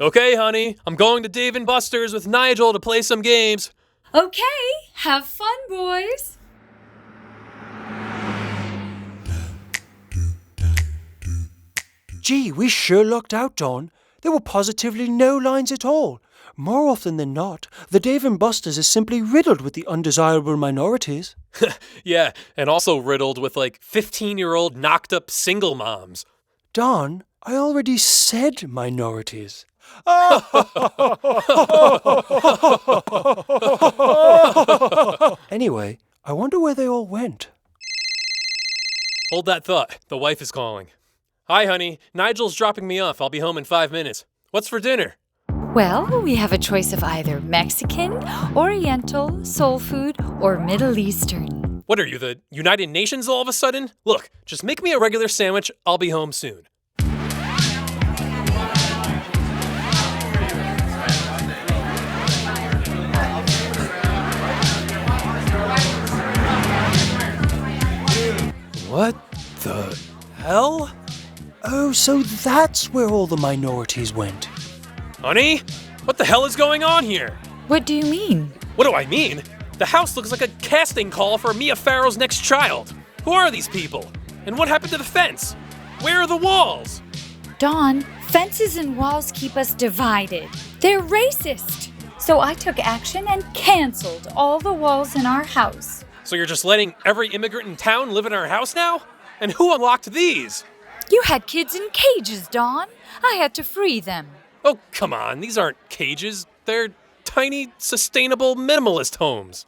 Okay, honey, I'm going to Dave & Buster's with Nigel to play some games. Okay, have fun, boys. Gee, we sure lucked out, Dawn. There were positively no lines at all. More often than not, the Dave & Buster's is simply riddled with the undesirable minorities. Yeah, and also riddled with 15-year-old knocked-up single moms. Dawn, I already said minorities. Anyway, I wonder where they all went. Hold that thought. The wife is calling. Hi, honey. Nigel's dropping me off. I'll be home in 5 minutes. What's for dinner? Well, we have a choice of either Mexican, Oriental, soul food, or Middle Eastern. What are you, the United Nations all of a sudden? Look, just make me a regular sandwich. I'll be home soon. What the hell? Oh, so that's where all the minorities went. Honey? What the hell is going on here? What do you mean? What do I mean? The house looks like a casting call for Mia Farrow's next child. Who are these people? And what happened to the fence? Where are the walls? Dawn, fences and walls keep us divided. They're racist. So I took action and canceled all the walls in our house. So you're just letting every immigrant in town live in our house now? And who unlocked these? You had kids in cages, Dawn. I had to free them. Oh, come on. These aren't cages. They're tiny, sustainable, minimalist homes.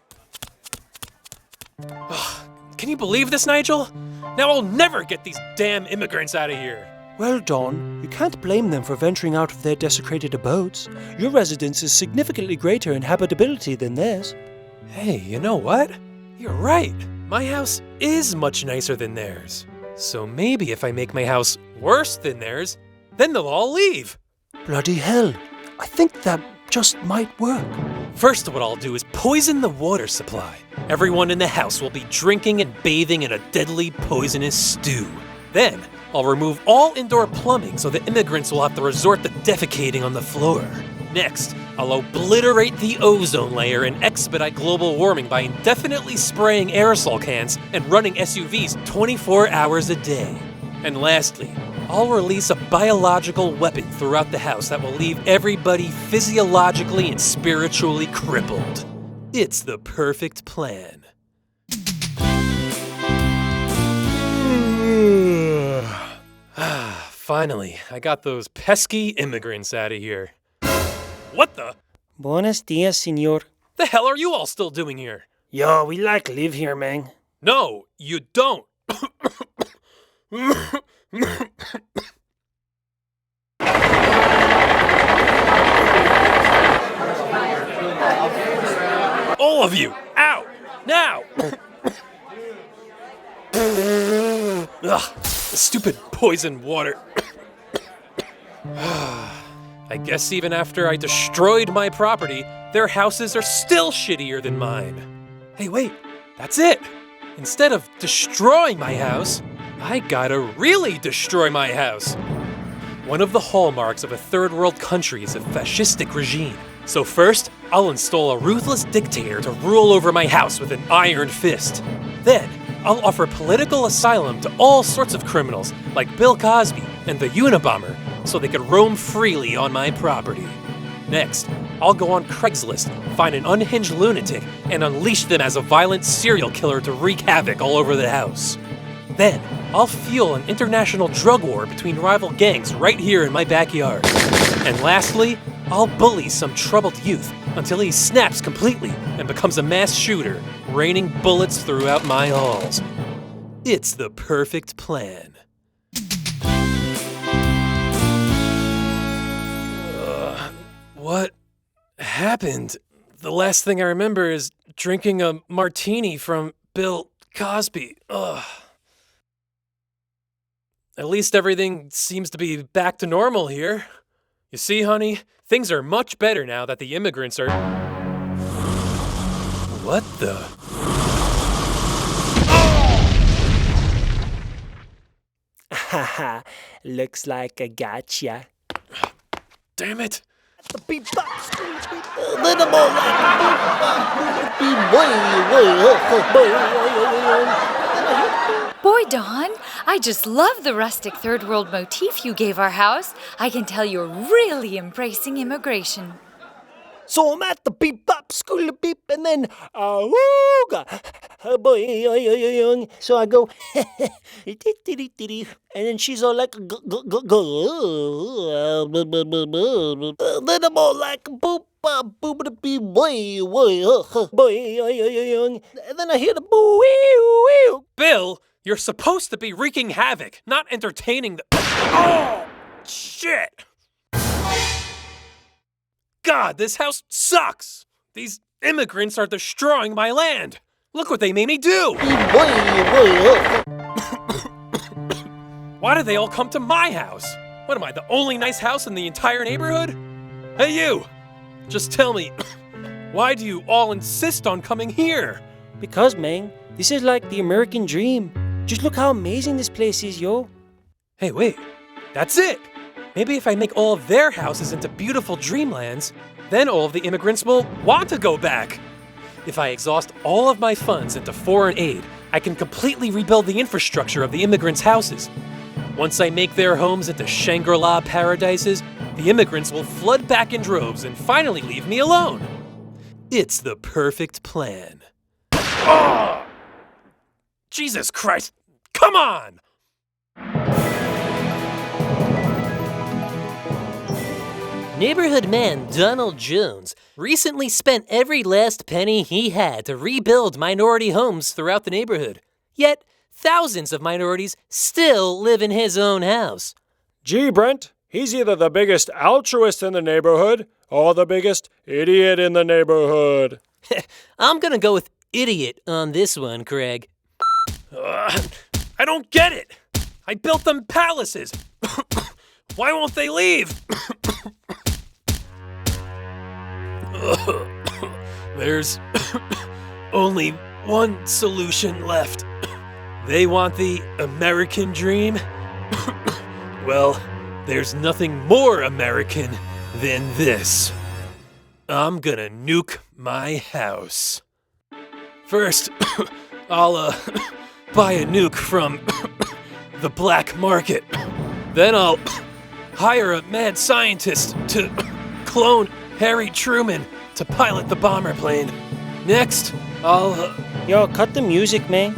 Can you believe this, Nigel? Now I'll never get these damn immigrants out of here. Well, Dawn, you can't blame them for venturing out of their desecrated abodes. Your residence is significantly greater in habitability than theirs. Hey, you know what? You're right. My house is much nicer than theirs. So maybe if I make my house worse than theirs, then they'll all leave. Bloody hell. I think that just might work. First, what I'll do is poison the water supply. Everyone in the house will be drinking and bathing in a deadly poisonous stew. Then, I'll remove all indoor plumbing so the immigrants will have to resort to defecating on the floor. Next, I'll obliterate the ozone layer and expedite global warming by indefinitely spraying aerosol cans and running SUVs 24 hours a day. And lastly, I'll release a biological weapon throughout the house that will leave everybody physiologically and spiritually crippled. It's the perfect plan. Finally, I got those pesky immigrants out of here. What the? Buenos dias, senor. The hell are you all still doing here? Yo, we live here, man. No, you don't. All of you, out, now! Ugh, stupid poison water. I guess even after I destroyed my property, their houses are still shittier than mine. Hey, wait, that's it. Instead of destroying my house, I gotta really destroy my house. One of the hallmarks of a third world country is a fascistic regime. So first, I'll install a ruthless dictator to rule over my house with an iron fist. Then, I'll offer political asylum to all sorts of criminals like Bill Cosby and the Unabomber so they could roam freely on my property. Next, I'll go on Craigslist, find an unhinged lunatic, and unleash them as a violent serial killer to wreak havoc all over the house. Then, I'll fuel an international drug war between rival gangs right here in my backyard. And lastly, I'll bully some troubled youth until he snaps completely and becomes a mass shooter, raining bullets throughout my halls. It's the perfect plan. What happened? The last thing I remember is drinking a martini from Bill Cosby. Ugh. At least everything seems to be back to normal here. You see, honey, things are much better now that the immigrants are... What the... Haha, looks like I gotcha. Damn it. Boy, Don, I just love the rustic third world motif you gave our house. I can tell you're really embracing immigration. So I'm at the beep bop school beep and then awooga boy. So I go and then she's all like then I'm all like boop boop beep boy and then I hear the boo. Bill, you're supposed to be wreaking havoc, not entertaining the. Oh! Shit! God, this house sucks! These immigrants are destroying my land! Look what they made me do! Why do they all come to my house? What am I, the only nice house in the entire neighborhood? Hey you! Just tell me, why do you all insist on coming here? Because, man, this is like the American dream. Just look how amazing this place is, yo. Hey, wait, that's it! Maybe if I make all of their houses into beautiful dreamlands, then all of the immigrants will want to go back. If I exhaust all of my funds into foreign aid, I can completely rebuild the infrastructure of the immigrants' houses. Once I make their homes into Shangri-La paradises, the immigrants will flood back in droves and finally leave me alone. It's the perfect plan. Oh! Jesus Christ, come on! Neighborhood man Donald Jones recently spent every last penny he had to rebuild minority homes throughout the neighborhood. Yet, thousands of minorities still live in his own house. Gee, Brent, he's either the biggest altruist in the neighborhood or the biggest idiot in the neighborhood. I'm gonna go with idiot on this one, Craig. I don't get it! I built them palaces! Why won't they leave? There's only one solution left. They want the American dream? Well, there's nothing more American than this. I'm gonna nuke my house. First, I'll buy a nuke from the black market. Then I'll hire a mad scientist to clone Harry Truman to pilot the bomber plane. Next, I'll... Yo, cut the music, man.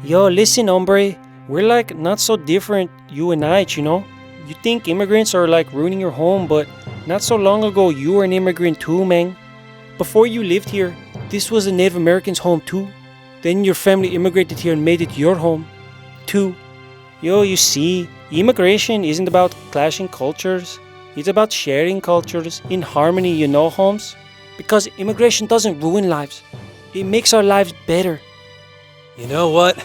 Yo, listen, hombre. We're like not so different, you and I, you know? You think immigrants are like ruining your home, but not so long ago you were an immigrant too, man. Before you lived here, this was a Native American's home too. Then your family immigrated here and made it your home too. Yo, you see, immigration isn't about clashing cultures. It's about sharing cultures in harmony, you know, Holmes? Because immigration doesn't ruin lives. It makes our lives better. You know what?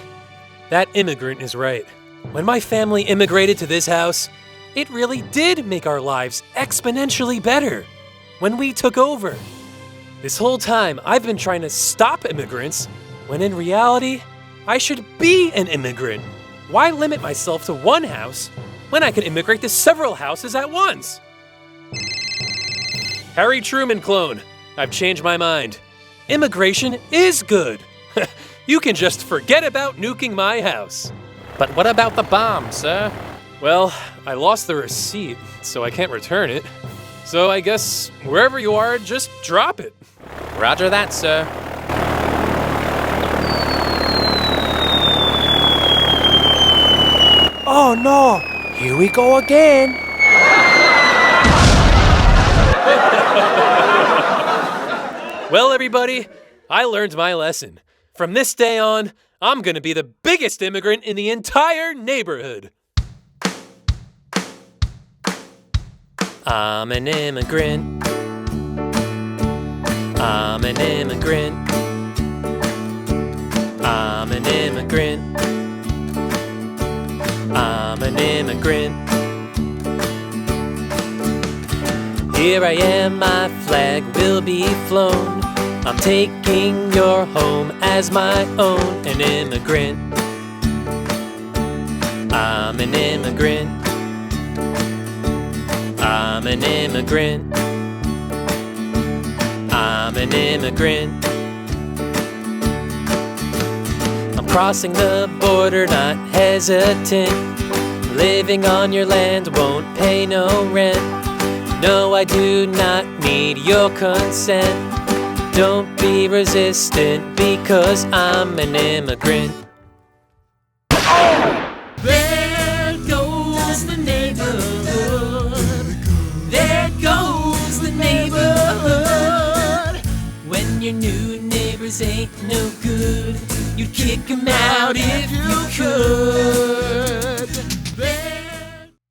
That immigrant is right. When my family immigrated to this house, it really did make our lives exponentially better. When we took over. This whole time, I've been trying to stop immigrants, when in reality, I should be an immigrant. Why limit myself to one house when I can immigrate to several houses at once? Harry Truman clone, I've changed my mind. Immigration is good. You can just forget about nuking my house. But what about the bomb, sir? Well, I lost the receipt, so I can't return it. So I guess wherever you are, just drop it. Roger that, sir. Oh no! Here we go again! Well, everybody, I learned my lesson. From this day on, I'm gonna be the biggest immigrant in the entire neighborhood. I'm an immigrant. I'm an immigrant. I'm an immigrant. I'm an immigrant. Here I am, my flag will be flown. I'm taking your home as my own. An immigrant. I'm an immigrant. I'm an immigrant. I'm an immigrant. I'm crossing the border, not hesitant. Living on your land, won't pay no rent. No, I do not need your consent. Don't be resistant because I'm an immigrant. There goes the neighborhood. There goes the neighborhood. When your new neighbors ain't no good, you'd kick 'em out if you could.